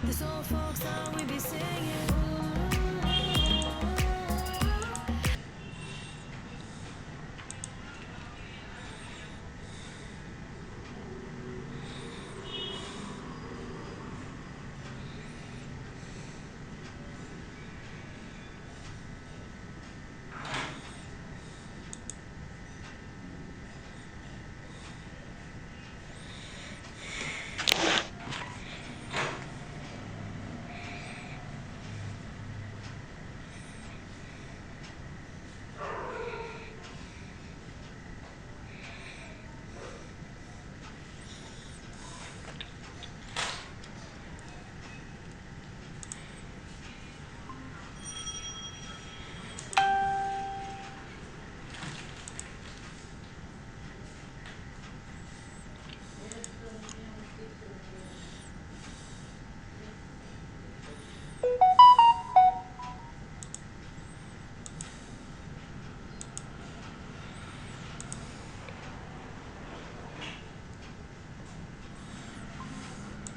This old folk song we be singing.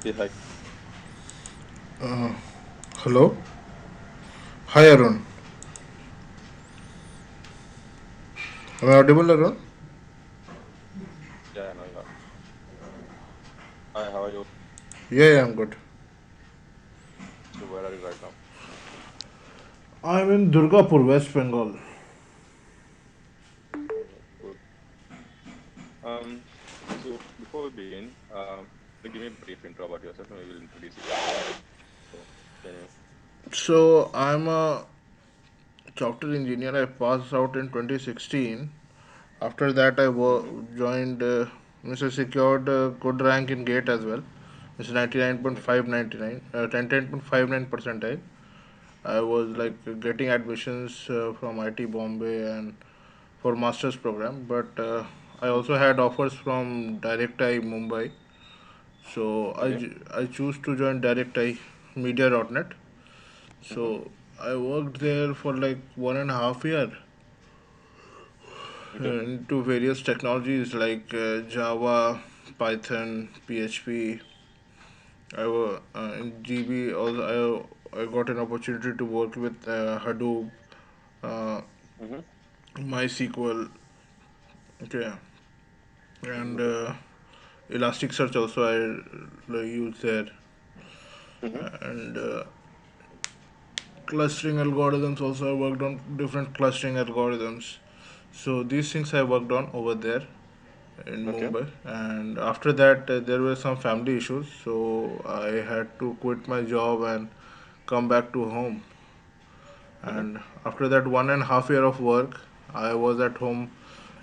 Yeah, hi. Hello. Hi, Arun. Am I audible, Arun? Yeah, no, yeah. Hi, how are you? Yeah, I'm good. So where are you right now? I'm in Durgapur, West Bengal. Good. Um, so before we begin, give me a brief intro about yourself, and we will introduce each other. So can you? I'm a software engineer. I passed out in 2016. After that, Mm-hmm. joined, means I secured a good rank in GATE as well. It's Mm-hmm. 99.599, 10.59 percentile. I was Mm-hmm. like getting admissions from IT Bombay and for master's program, but I also had offers from Direct I Mumbai. So Okay. I choose to join Direct I Media.net. Mm-hmm. So I worked there for like 1.5 year Okay. into various technologies like Java, Python, PHP. In GB also I got an opportunity to work with Hadoop, uh, Mm-hmm. MySQL, okay, and Okay. Elasticsearch also I use there, Mm-hmm. and clustering algorithms also I worked on different clustering algorithms. So these things I worked on over there in Okay. Mumbai, and after that there were some family issues, so I had to quit my job and come back to home. Mm-hmm. And after that 1.5 year of work, I was at home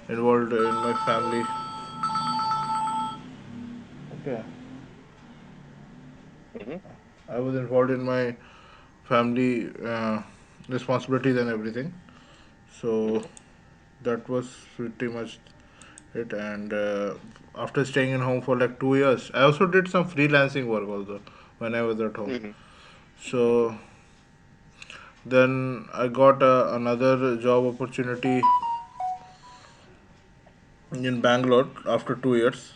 involved in my family. Okay, Mm-hmm. I was involved in my family responsibilities and everything. So Mm-hmm. that was pretty much it. And after staying in home for like 2 years, I also did some freelancing work also when I was at home. Mm-hmm. Okay. So then I got another job opportunity in Bangalore after 2 years.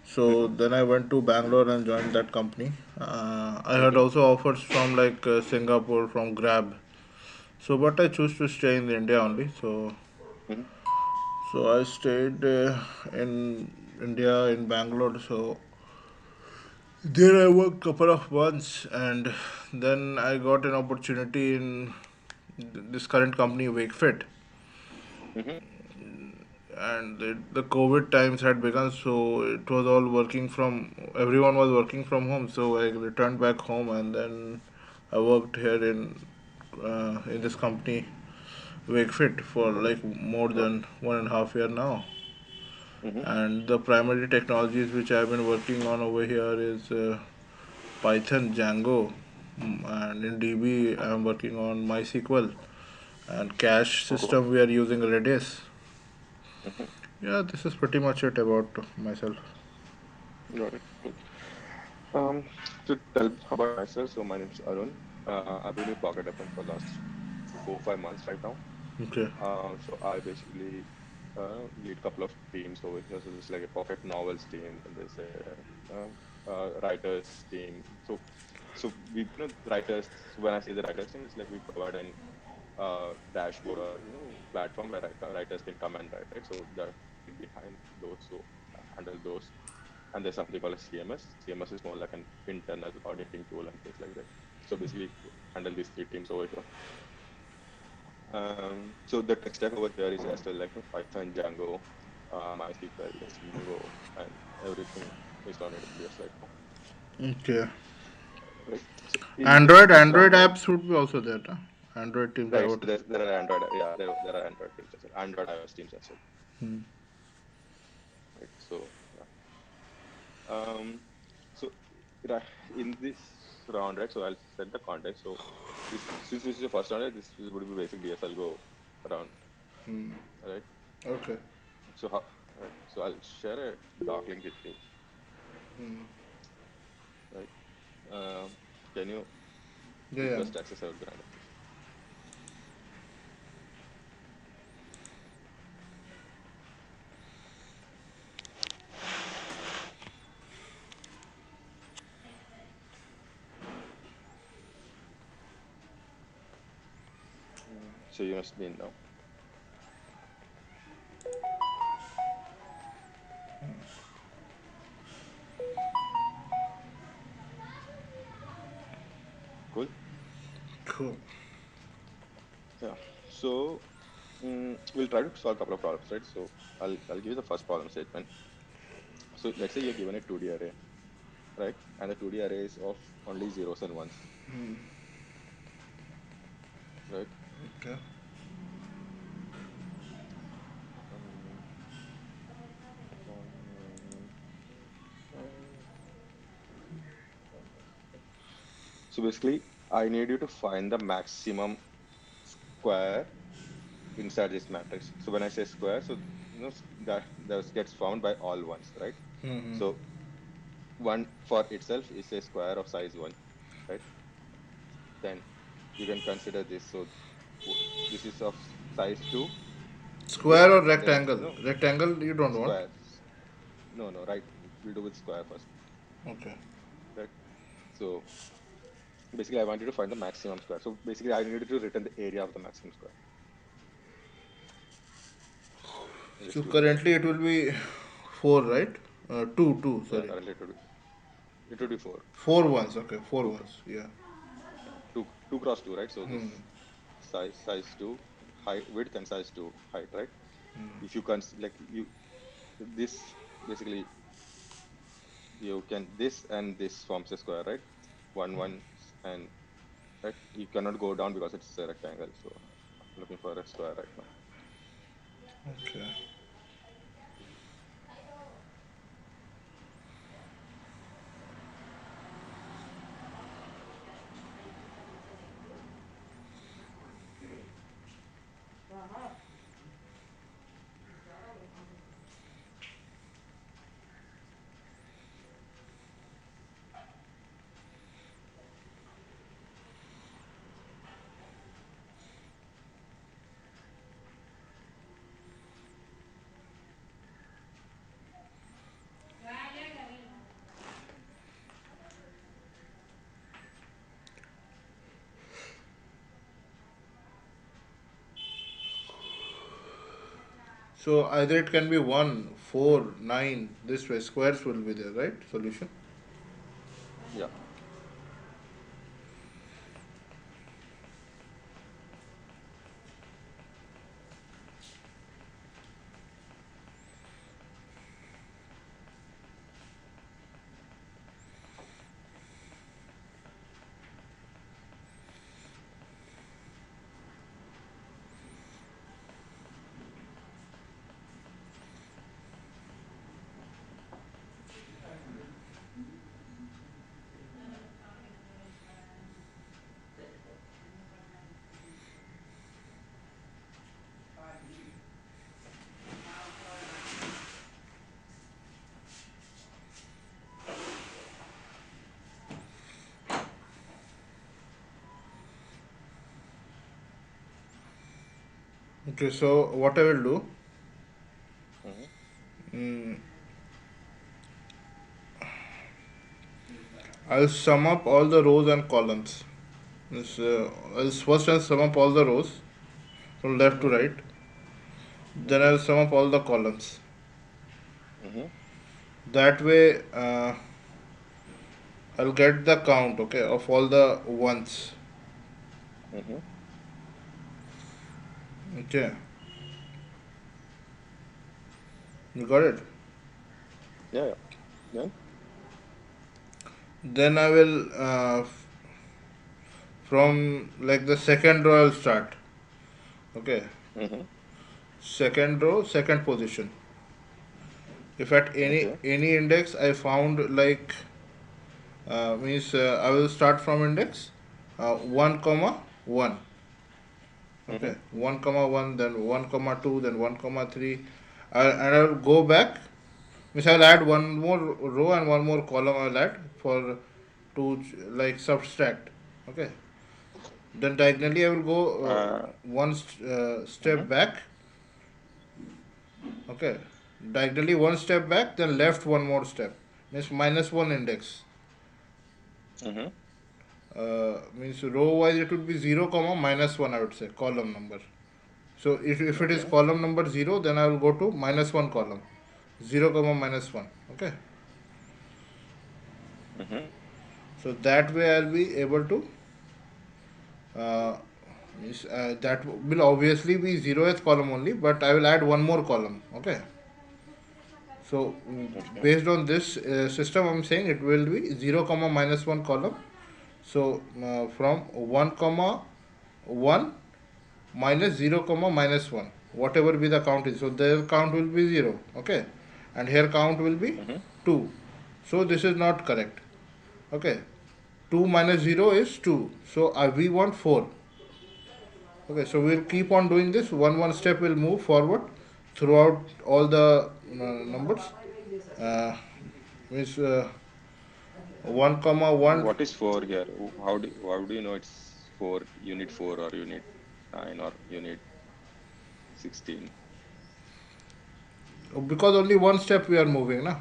So Mm-hmm. then I went to Bangalore and joined that company. I had Okay. also offers from like Singapore, from Grab. So but I choose to stay in India only. Mm-hmm. So I stayed in India in Bangalore. So there I worked couple of months, and then I got an opportunity in this current company, Wakefit, Mm-hmm. and the COVID times had begun, so it was all working from everyone was working from home. So I returned back home, and then I worked here in this company, Wakefit, for like more Got than 1.5 year now. it. Mm-hmm. And the primary technologies which I've been working on over here is Python, Django, and in DB I'm working on MySQL, and cache Okay. system we are using Redis. Mm-hmm. Yeah, this is pretty much it about myself. Got it. Cool. Um, to tell about myself, so my name is Arun. I've been with Pocket FM for last 4 5 months right now. Okay. So I basically lead a couple of teams over here. So there's like a pocket novels team, and there's a writers team. So So writers. When I say the writers team, it's like we provide an dashboard or platform where writers can come and write, right? So the team behind those handle those, and there's something called a CMS. CMS is more like an internal auditing tool and things like that. So basically, handle these three teams over here. So the tech stack over there is as well like Python, Django, MySQL, Mongo, and everything is on AWS right now. Okay. Right. So in this Android round, right? apps would be also there. Huh? Android teams are Right. what? So there are Android, yeah, there are Android teams as well, Android iOS teams as well. Hmm. Right. So yeah. Um, so in this round, right? So I'll set the context. So this since this is the first round, right, this would be basic DSL go round, right? Okay. So how? Right. So I'll share a doc link with you, right? Can you Yeah, yeah. request access? I would be random, please. So you must be in now. Cool. Cool. Yeah. So we'll try to solve a couple of problems, right? So I'll give you the first problem statement. So let's say you're given a 2D array, right? And the 2D array is of only zeros and ones, right? Okay. Um, so basically, I need you to find the maximum square inside this matrix. So when I say square, so that gets found by all ones, right? So one for itself is a square of size one, right? Then you can consider this. So this is of size two with Square or then rectangle? Rectangle you don't want. squares. No, no, right. We'll do with square first, Okay. right? So basically, I want you to find the maximum square. So basically, I need you to return the area of the maximum square. So Just do that. currently it will be four, right? Two. Yeah, Sorry, currently it would be four. four ones. Okay, four Two, ones. Yeah. two cross two, right? So this size two height width and size two height, right? If you can like you this basically you can this and this forms a square, right? One and right. You cannot go down because it's a rectangle. So I'm looking for a square right now. Okay. So either it can be 1, 4, 9. This way, squares will be there, right? Solution. Yeah. Okay, so what I will do, I'll sum up all the rows and columns. I'll sum up all the rows from left to Mm-hmm. right. Then Mm-hmm. I'll sum up all the columns. Mm-hmm. That way, I'll get the count, okay, of all the ones. Mm-hmm. Okay, you got it. Yeah, yeah. Then. Then I will from like the second row I'll start. Okay, Mm-hmm. second row, second position. If at any Okay. any index I found like means I will start from index 1 comma 1. Mm-hmm. Okay, 1 comma 1, then 1 comma 2, then 1 comma 3, and I will go back. Means I will add one more row and one more column. I will add for to like subtract. Okay, then diagonally I will go one Mm-hmm. step back. Okay, diagonally one step back, then left one more step. Means minus one index. Mm-hmm. Means row wise it would be 0 comma minus 1, I would say, column number. So if it is Okay. column number 0, then I will go to minus 1 column, 0 comma minus 1. Okay, Mm-hmm. so that way I'll be able to uh, that will obviously be 0th column only, but I will add one more column. Okay, so Okay. based on this system I'm saying it will be 0 comma minus 1 column. So from 1 comma 1 minus 0 comma minus 1, whatever be the count is, so their count will be 0. Okay, and here count will be Mm-hmm. 2. So this is not correct. Okay, 2 minus 0 is 2, so we want 4. Okay, so we'll keep on doing this. One step will move forward throughout all the numbers. uh, Means 1 comma 1. What is 4 here? How do you know it's 4, unit 4 or unit 9 or unit 16? Because only one step we are moving na.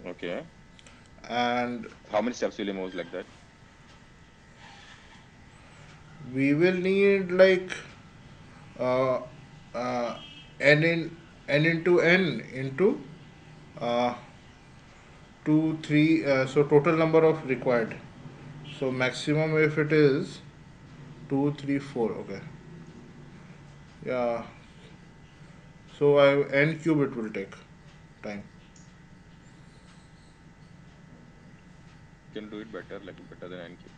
Okay. And How many steps will you move like that? we will need like uh, uh, n in n into n into uh, 2 3, so total number of required. So maximum if it is 2 3 4. Okay, yeah, so I n cube it will take time. You can do it better, like better than NQ.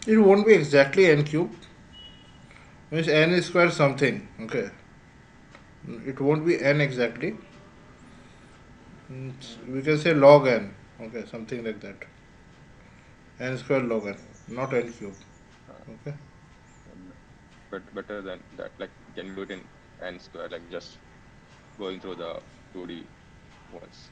It won't be exactly n cube. Means n is square something. Okay, it won't be n exactly. We can say log n. Okay, something like that. N square log n, not n cube. Uh, Okay. but better than that. Like, can you do it in n square? Like just going through the 2D ones.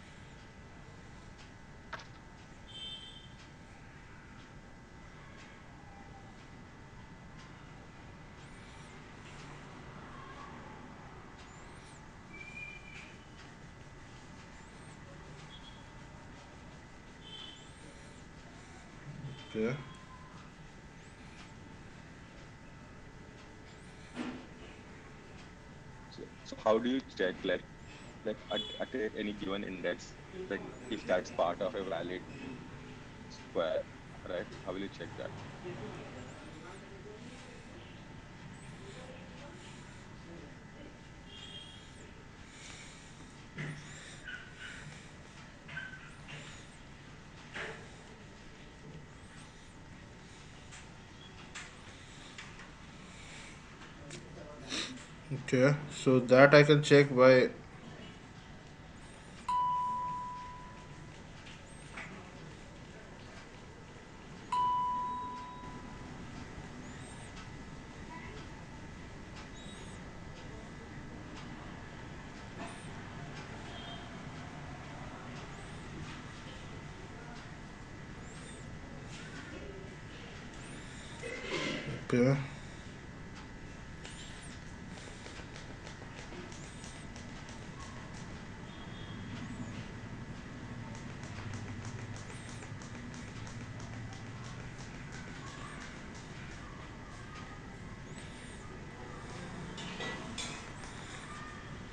Okay. So how do you check like at any given index, like if that's part of a valid square right? How will you check that? Okay, so that I can check by. Okay,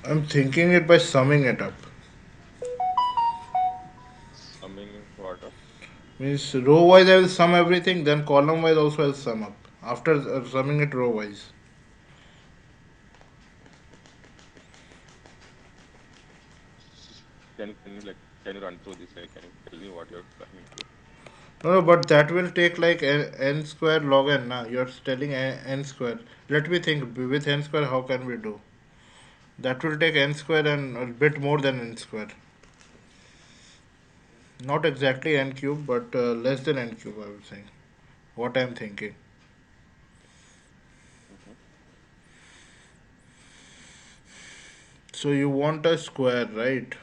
I'm thinking it by summing it up. Summing what up? Means row wise I will sum everything, then column wise also I'll sum up. After summing it row wise. Can you run through this? Like, can you tell me what you're planning to do? No, no, but that will take like n square log n. Nah, you're telling n square. Let me think. With n square, how can we do? That will take n square and a bit more than n square. Not exactly n cube, but less than n cube. I would say. What I'm thinking. Mm-hmm. So you want a square, right?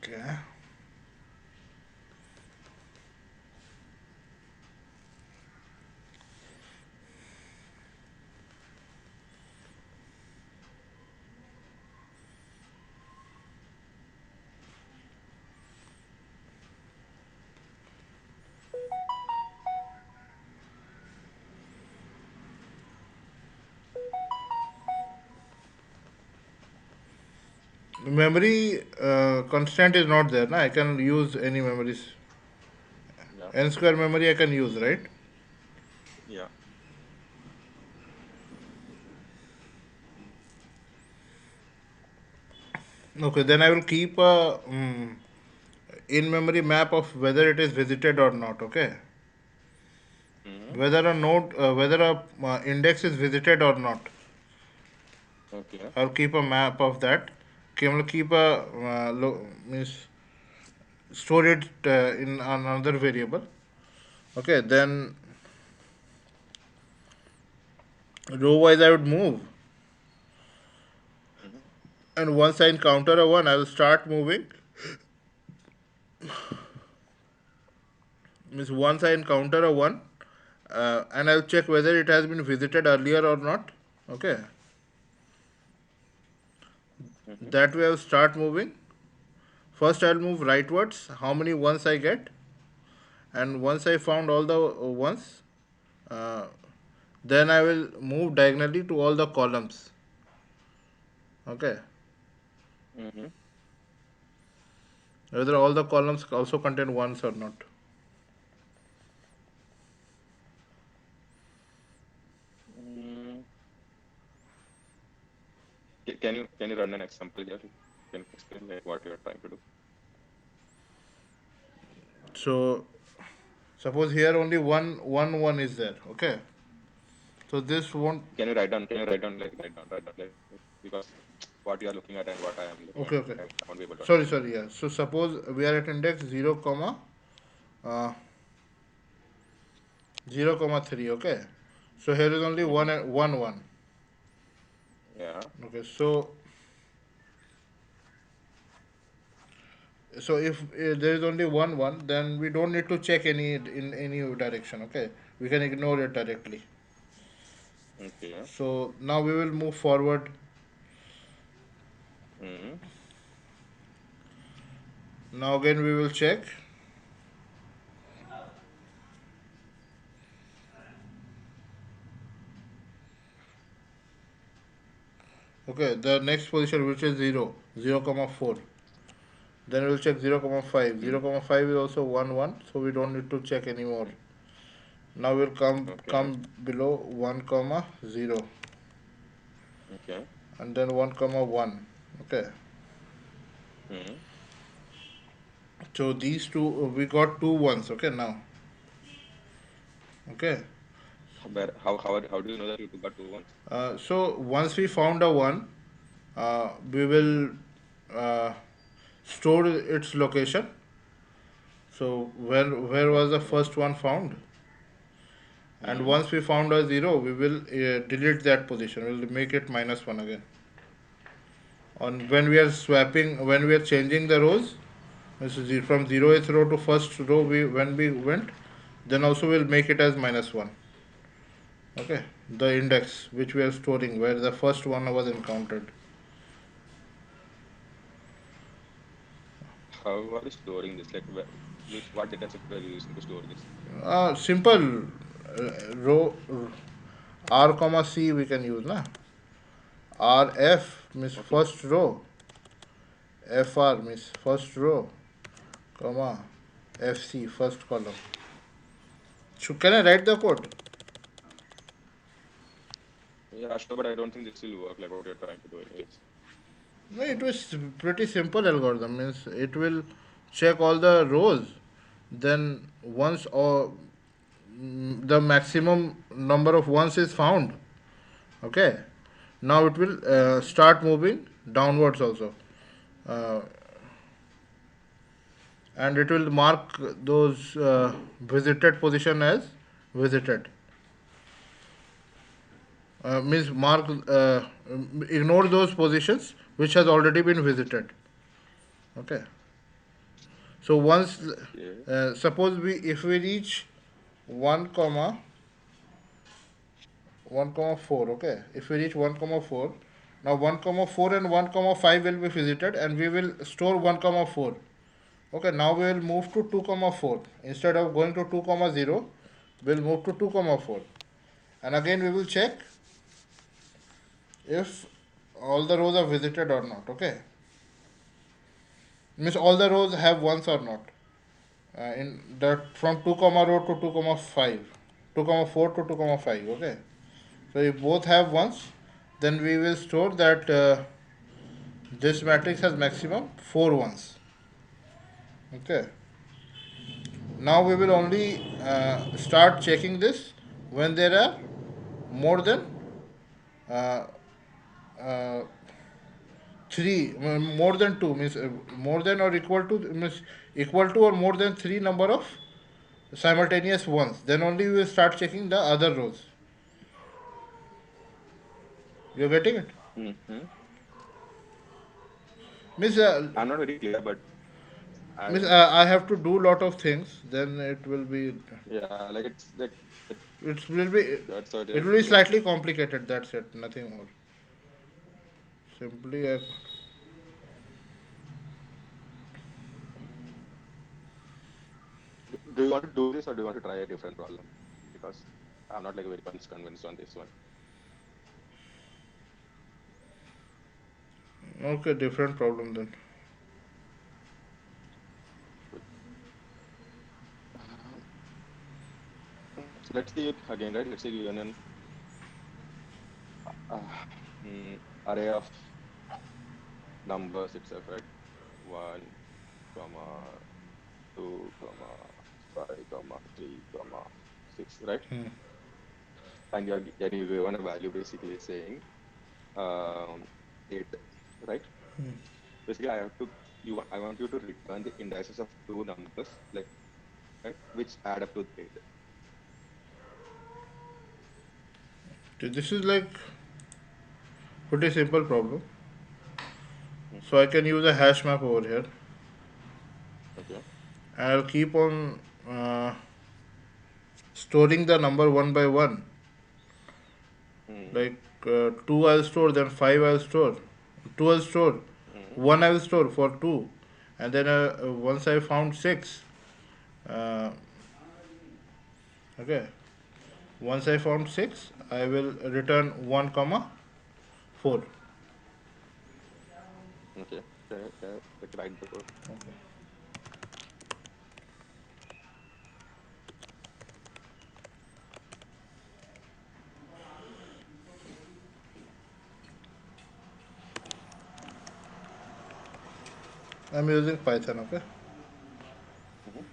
Yeah. Okay. Memory constant is not there. Na? I can use any memories. Yeah. N square memory I can use, right? Yeah. Okay, then I will keep a in memory map of whether it is visited or not. Okay, Mm-hmm. whether a node, whether a index is visited or not. Okay. I'll keep a map of that. Okay, I'll keep a means store it in another variable. Okay, then row wise I would move, Mm-hmm. and once I encounter a one, I will start moving. Means once I encounter a one, and I'll check whether it has been visited earlier or not. Okay, Mm-hmm. that way I'll start moving. First, I'll move rightwards. How many ones I get, and once I found all the ones, uh, then I will move diagonally to all the columns. Okay, Mm-hmm. whether all the columns also contain ones or not. Mm. Can you run an example here? Can you explain like what you're trying to do? So suppose here only one is there. Okay, so this won't. Can you write down? Can you write down like because what you are looking at and what I am looking at, Okay, okay. I won't be able to Sorry, understand. sorry. Yeah. So suppose we are at index uh, 0, 3. Okay. So here is only Mm-hmm. one. Yeah. Okay. So if there is only one, then we don't need to check any in any direction. Okay. We can ignore it directly. Okay. So now we will move forward. Mm-hmm. Now again we will check. Okay. The next position which is 0, 0, 4. Then we'll check 0, comma 5. 0, Mm. comma 5 is also 1, 1, so we don't need to check anymore. Now we'll Okay. come below 1, comma 0, Okay. and then 1, comma 1. Okay. Mm. So these two, we got two ones. Okay, now. Okay. How do you know that you got two ones? So once we found a 1, we Mm. will uh, store its location. So where was the Okay. first one found? And Mm. once we found a 0, we will delete that position. We'll make it -1 again. On when we are swapping, when we are changing the rows, from 0th row to first row, when we went, then also we'll make it as -1. Okay, the index which we are storing where the first one was encountered. How are you storing this? Like, what data set are you using to store this? Simple row R comma C we can use na. RF means Okay. first row, FR means first row, comma FC first column. So can I write the code? Yeah, sure, but I don't think this will work like what you're trying to do anyways. No, it was pretty simple algorithm. Means it will check all the rows. Then once or the maximum number of ones is found, okay, now it will Mm-hmm. start moving downwards also, uh, and it will mark those visited position as visited. Means mark ignore those positions which has already been visited. Okay. So once Okay. suppose we if we reach 1 comma 1 comma 4, okay, if we reach 1 comma 4, now 1 comma 4 and 1 comma 5 will be visited and we will store 1 comma 4. Okay, now we will move to 2 comma 4. Instead of going to 2 comma 0, we'll move to 2 comma 4, and again we will check if all the rows are visited or not. Okay, means all the rows have ones or not, in the from 2 comma row to 2 comma 5, 2 comma 4 to 2 comma 5. Okay, so if both have ones, then we will store that this matrix has maximum 4 ones. Okay, now we will only start checking this when there are more than uh, uh, 3, more than 2 means more than or equal to means equal to or more than 3 number of simultaneous ones, then only we will start checking the other rows. You're getting it? Mm-hmm. Means I'm not very clear, but means I I have to do lot of things, then it will be yeah, like it's like it will be that's what it you're will be like. slightly complicated, that's it, nothing more. Simply Do you want to do this or do you want to try a different problem? Because I'm not like very much convinced on this one. okay, different problem then. Um, so let's see it again, right? Let's say given an uh, array of numbers itself, right? 1, comma 2, comma 5, comma 3, comma 6, right? And you're given a value basically saying um, 8, right? Basically, I want you to return the indices of two numbers, like, right, which add up to 8. So this is like pretty simple problem. So Mm-hmm. I can use a hash map over here, Okay. and I'll keep on uh, storing the number one by one. Mm-hmm. Like 2 I'll store, then 5 I'll store, 2 I'll store, Mm-hmm. 1 I will store for 2, and then once I found 6, uh, okay, once I found 6, I will return 1 comma 4. Okay. Like write the code. Okay. I'm using Python. Okay. Mhm.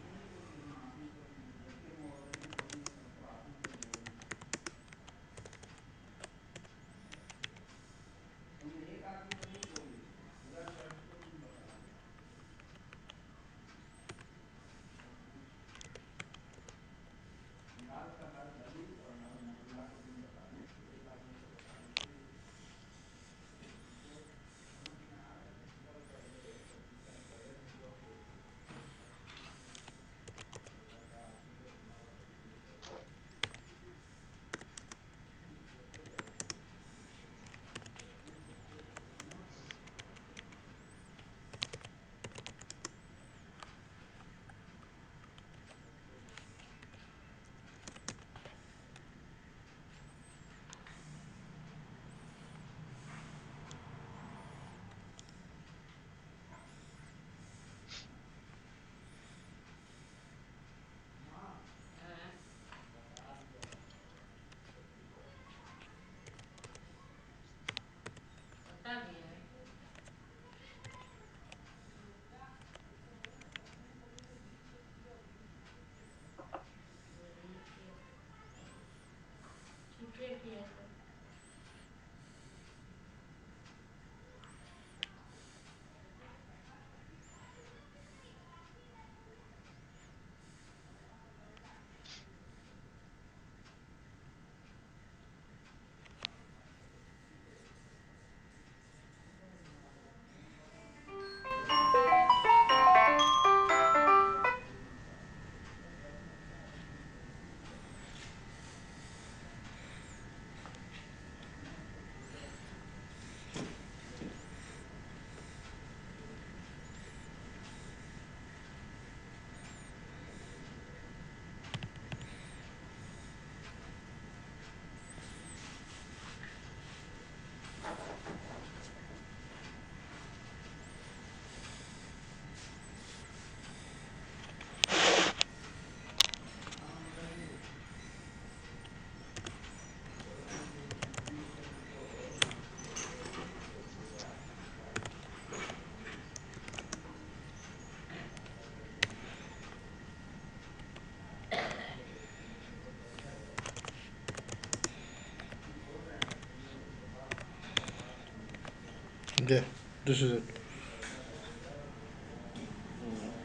Yeah. This is it.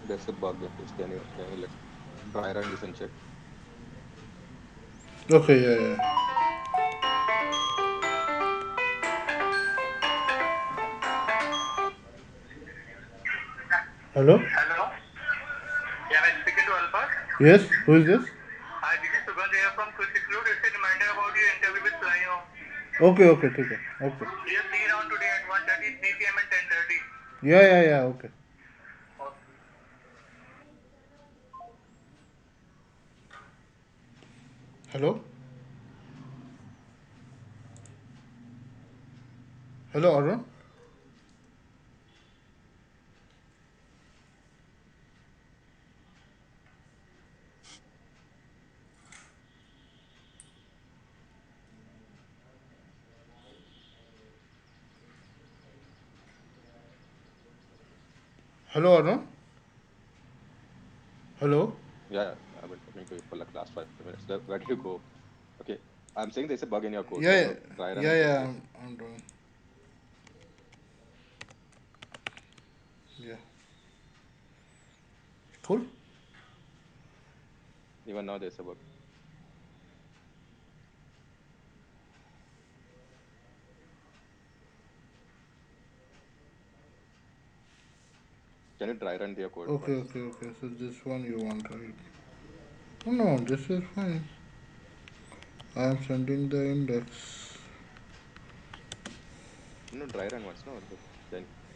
There's a bug in this. Can you like dry run this and check? Okay. Yeah. Yeah. Hello. Hello. Yeah, I'm speaking to Alpha. Yes. Who is this? Hi, this is Sugandh here from Quick Recruit. It's a reminder about your interview with Flyo. Okay. Okay. ठीक है. Okay. We are seeing around today at 1:30, 3 p.m. and 10:30. Yeah. Yeah. Yeah. Okay. Hello. Hello, Arun. Hello, Arun. Hello. Yeah, I've been talking to you for like last 5 minutes. Where did you go? Okay, I'm saying there's a bug in your code. Can Yeah. you dry run Yeah. and check, Yeah. please? I'm doing. Yeah. Cool. Even now there's a bug. Can you dry run your code Okay. once? Okay. Okay. So this one you want, right? Oh no, this is fine. I am sending the index. No, dry run once. No,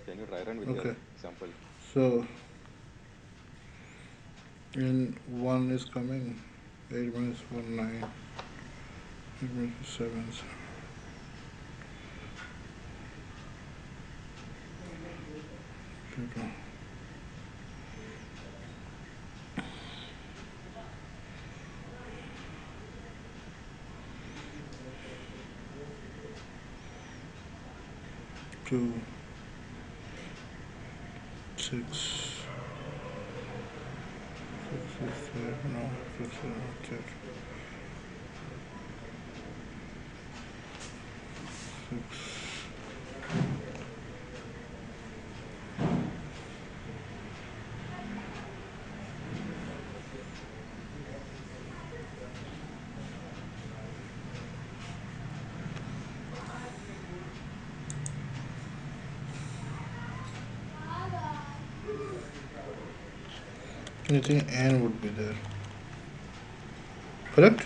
can you dry run with your Okay. example? So in one is coming. 8 minus 1 9. 8 minus 7. 2, 6, 6 is there, no, 6 is not there, 6, I think n would be there, correct?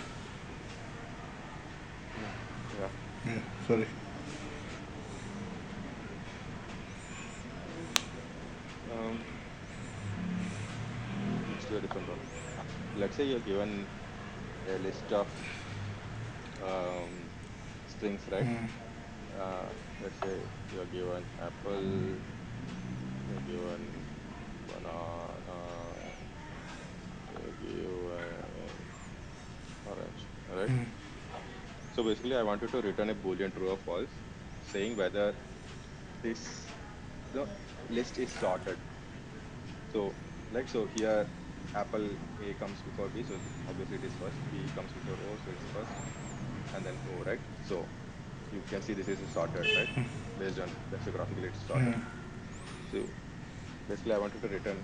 Yeah. Yeah, sorry. Um, let's do a different one. Let's say you're given a list of um, strings, right? Let's say you're given apple, you're given banana, you're given orange, all right? So basically, I want you to return a boolean true or false, saying whether this the list is sorted. So, like, so here, apple A comes before B, so obviously it is first. B comes before O, so it's first, and then O, right? So you can see this is sorted, right? Based on lexicographical, it's sorted. So basically, I wanted to return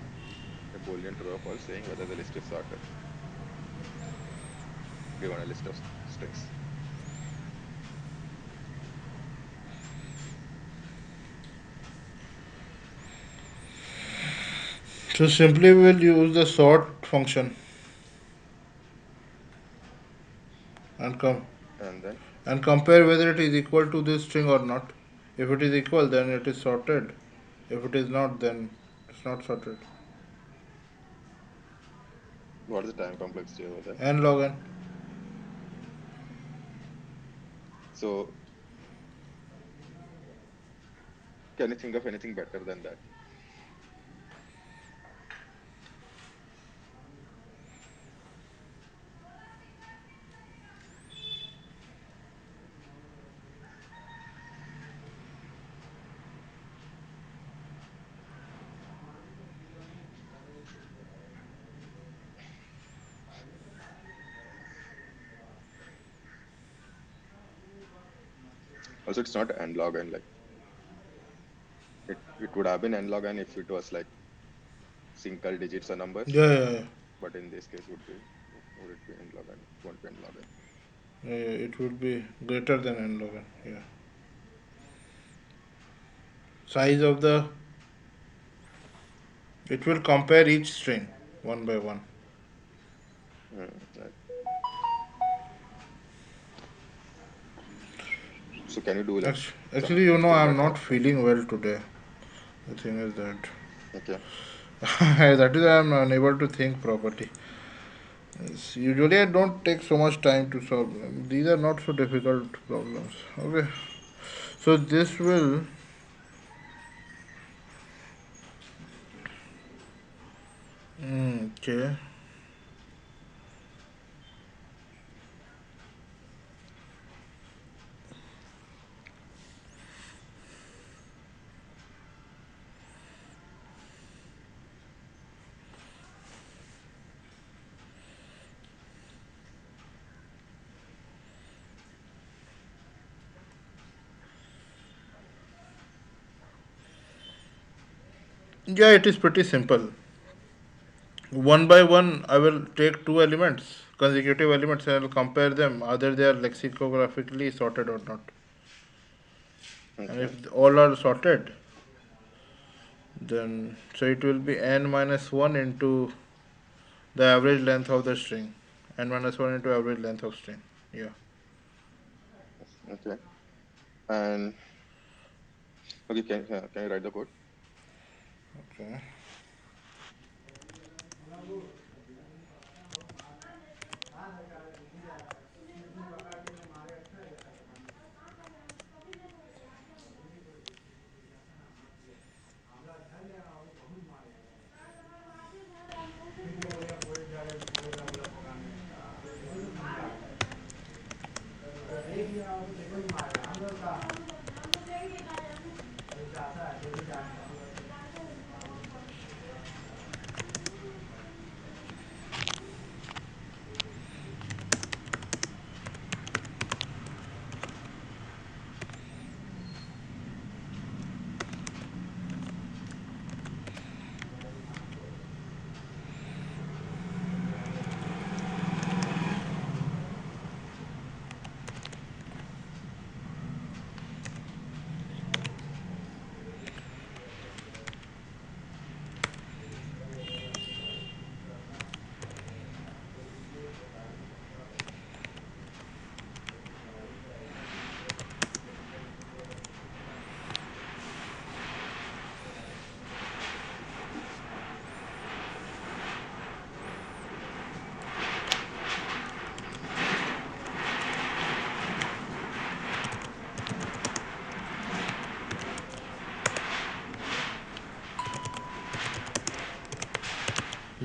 a boolean true or false, saying whether the list is sorted, given a list of strings. So simply we'll use the sort function and come And then and compare whether it is equal to this string or not. If it is equal, then it is sorted. If it is not, then it's not sorted. what is the time complexity over there? N log n. So can you think of anything better than that? Also, it's not n log n. Like it would have been n log n if it was like single digits or numbers, Yeah, yeah, yeah. but in this case, would it be n log n? It won't be n log n. Yeah, yeah, it would be greater than n log n. Yeah. Size of the, it will compare each string one by one. Right. So can you do like Actually, you know, something I'm better? not feeling well today. The thing is that Okay. that is why I'm unable to think properly. Yes, usually I don't take so much time to solve them. These are not so difficult problems. Okay, so this will okay. Yeah, it is pretty simple. One by one, I will take two elements, consecutive elements, and I will compare them, either they are lexicographically sorted or not. And Okay. if all are sorted, then so it will be n minus 1 into the average length of the string, n minus 1 into average length of string. Yeah. Okay. And okay, can you write the code? Okay.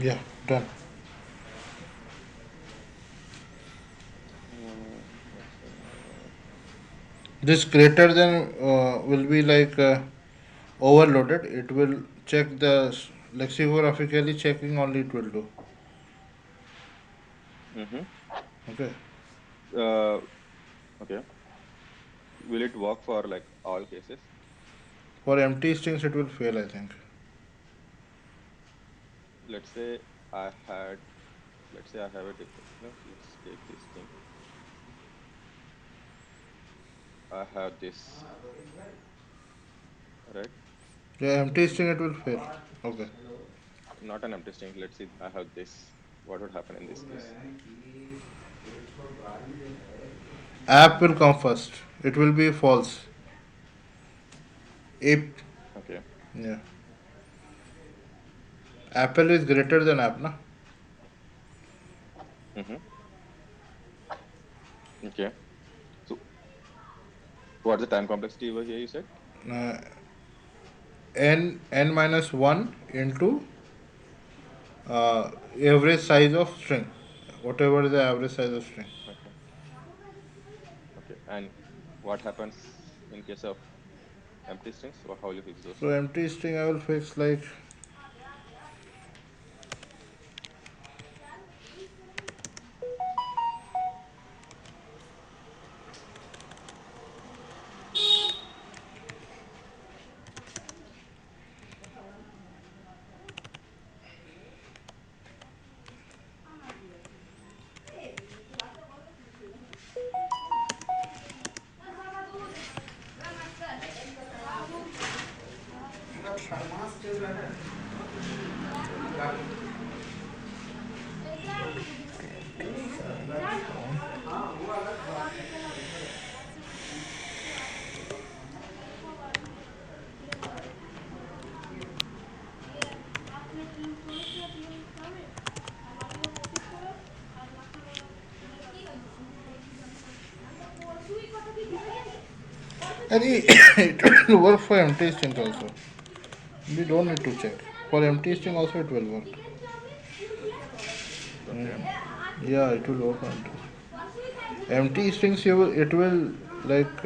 Yeah, done. Let's say, This greater than will be like overloaded. It will check the lexicographically checking only it will do. mm-hmm. Okay. uh, okay. Will it work for like all cases? For empty strings it will fail, I think. Let's say I had, let's say I have a different, no, let's take this thing. I have this, right? Yeah, empty string it will fail. Okay. Not an empty string. Let's say I have this. What would happen in this case? App will come first. It will be false. If Okay. yeah, Apple is greater than app, na? Mm-hmm. Okay. So what's the time complexity over here? You said. Uh, n minus one into average size of string, whatever the average size of string. Okay. Okay. And what happens in case of empty strings? Or how will you fix those? So empty string I will fix like and it will work for empty strings also. We don't need to check. For empty string also it will work. Okay. Yeah, it will work on empty strings. You will, it will like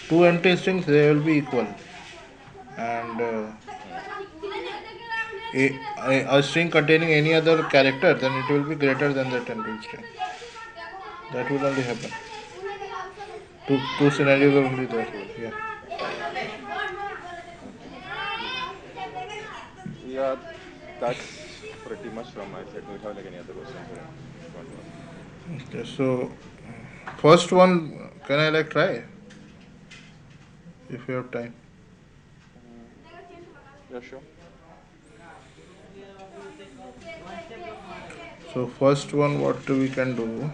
two empty strings they will be equal, and Mm. a string containing any other character then it will be greater than that empty string. That will only happen. Two scenarios are only there. Cool. Yeah. Mm-hmm. Cool. Yeah, that's pretty much from my side. Do you have like any other questions or anything you want to ask? Okay, so first one, can I like try if you have time? Mm. Yeah, sure. So first one, what we can do?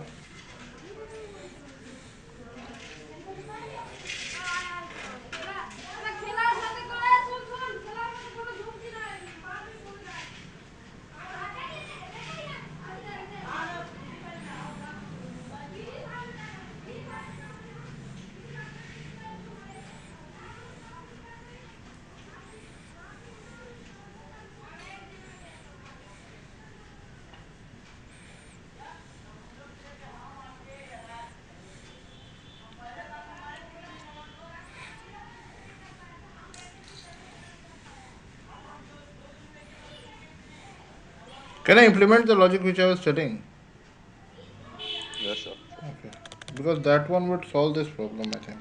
Can I implement the logic which I was telling? Yeah, sure, sure. Okay, because that one would solve this problem, I think.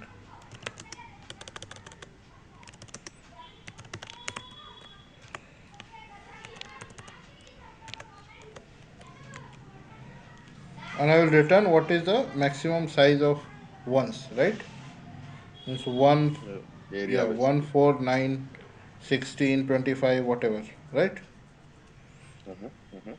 And I will return what is the maximum size of ones, right? Means one, Area yeah, one, basically. 4, 9, 16, 25, whatever, right? Mm-hmm. Mm-hmm.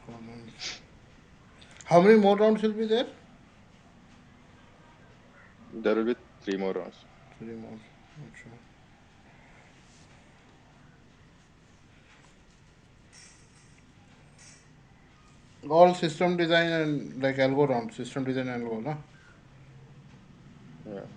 components. How many more rounds will be there? There will be 3 more rounds. 3 more. Not sure. All system design and like algo round. System design and algo, na? Yeah.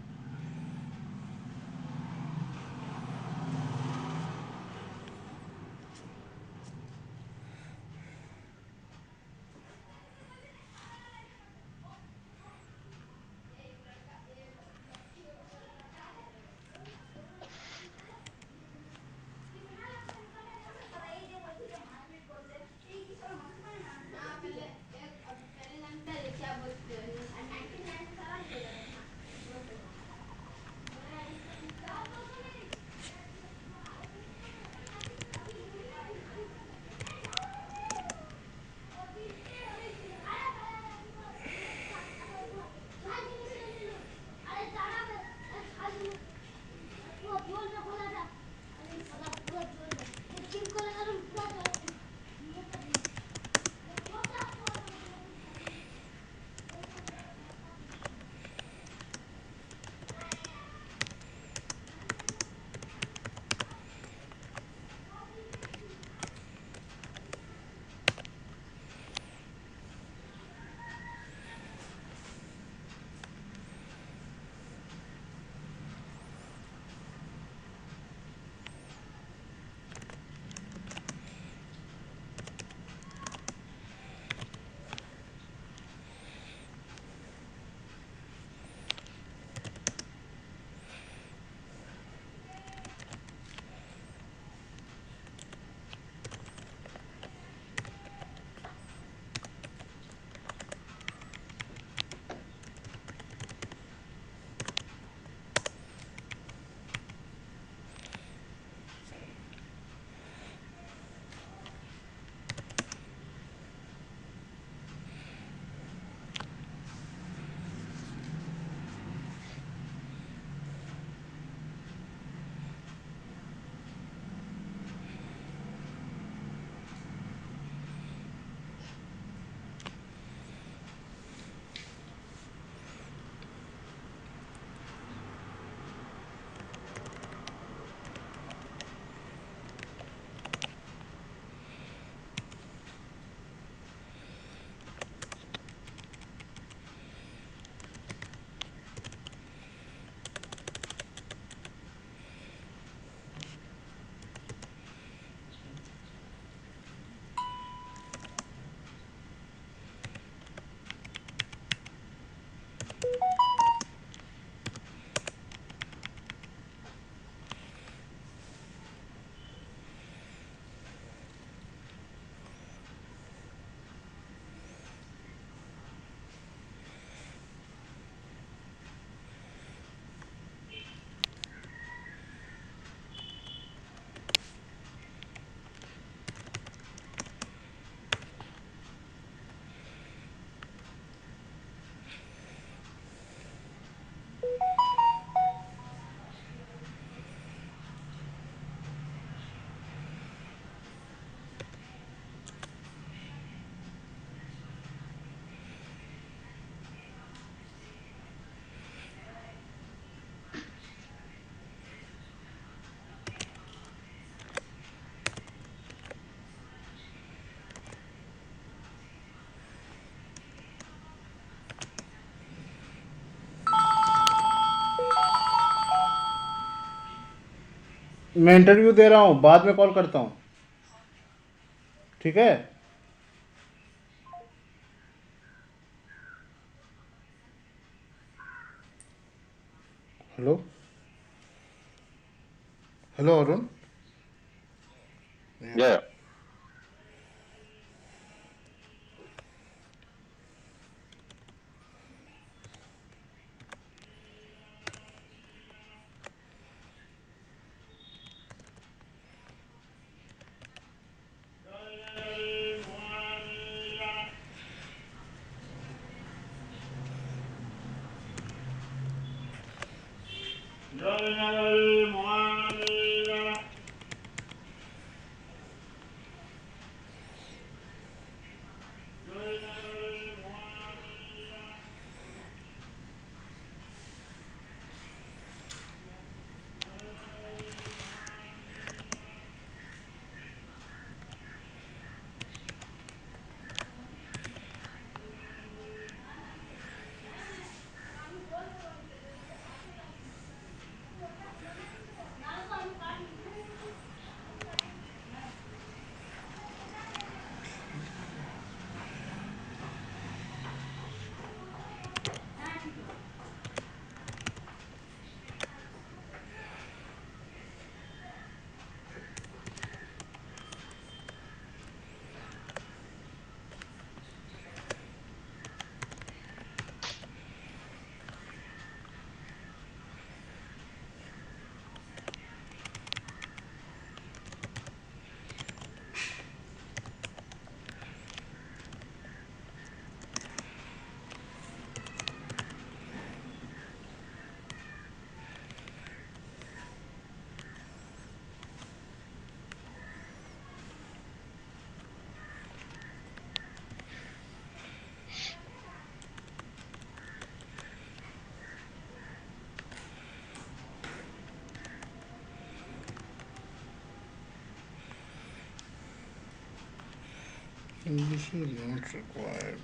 मैं interview दे रहा हूँ, बाद में call करता हूँ, ठीक है? Hello hello Arun. Yeah. This is not required.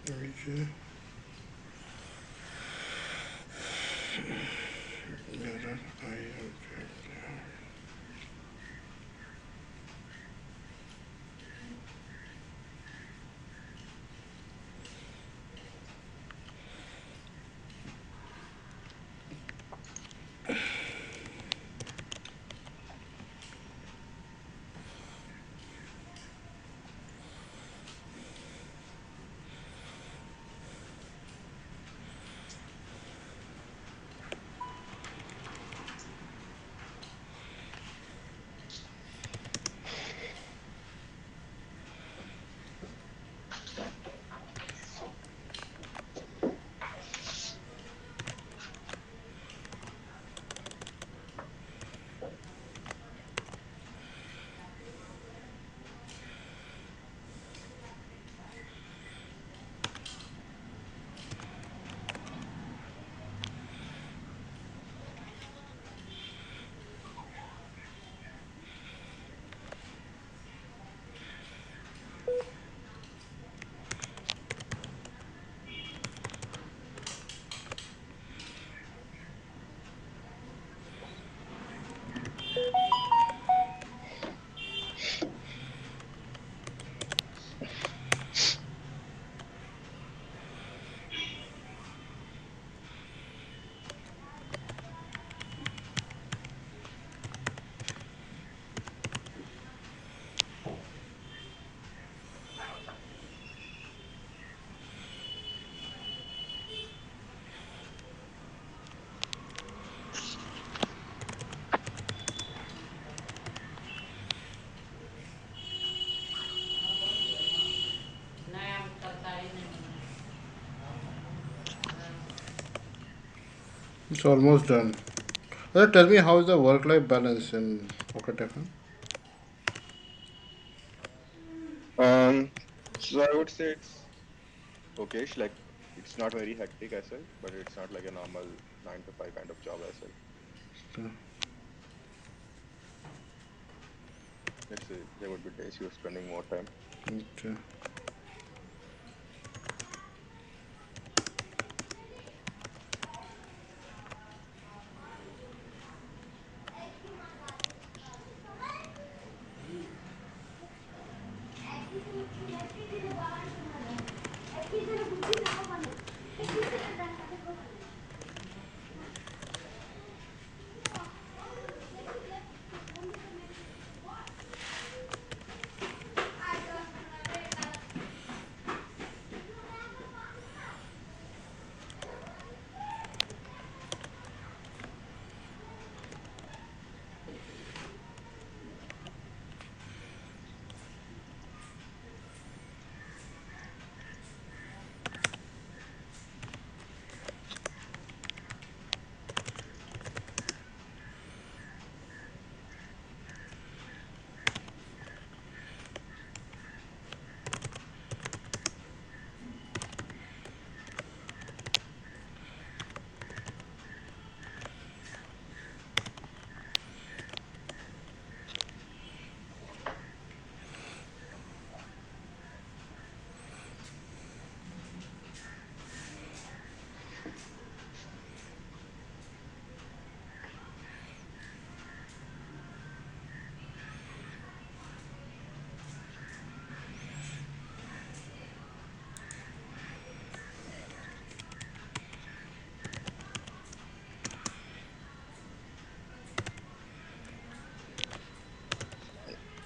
Okay. Error I object. It's almost done. Tell me, how is the work-life balance in Pocket FM? So I would say it's okay. Like it's not very hectic as well, but it's not like a normal 9 to 5 kind of job as well. Okay. Let's say there would be days you're spending more time. Okay.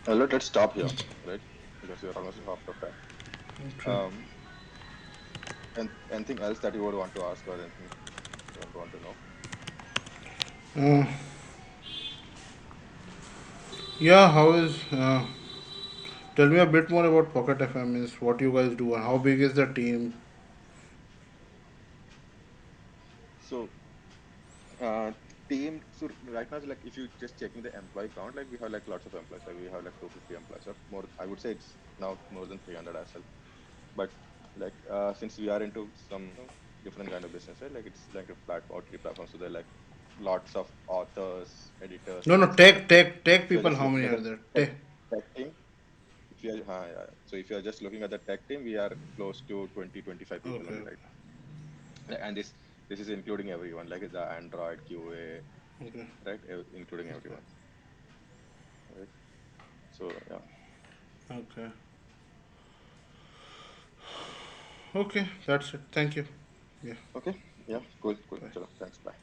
Let's stop here, right? Because we're almost half the time. Okay. Um, and anything else that you would want to ask or anything you would want to know? Yeah, how is Tell me a bit more about Pocket FM. Is what you guys do and how big is the team? So uh team, so right now, like if you just checking the employee count, like we have like lots of employees, like we have like 250 employees, or more. I would say it's now more than 300 as well. But like since we are into some, different kind of business, right? Like it's like a platform, OTT platform, so there are like lots of authors, editors, No, and no. things like that. Tech If you're people. just How looking many at are the there? tech, Tech. tech team, if you're yeah. So if you're just looking at the tech team, we are close to 20-25 people Okay. only right now. And this is including everyone, like the Android QA, Okay. right? Including Okay. everyone, right? So yeah. Okay. Okay. That's it. Thank you. Yeah. Okay. Yeah. Cool. Cool. Bye. Chalo, thanks. Bye.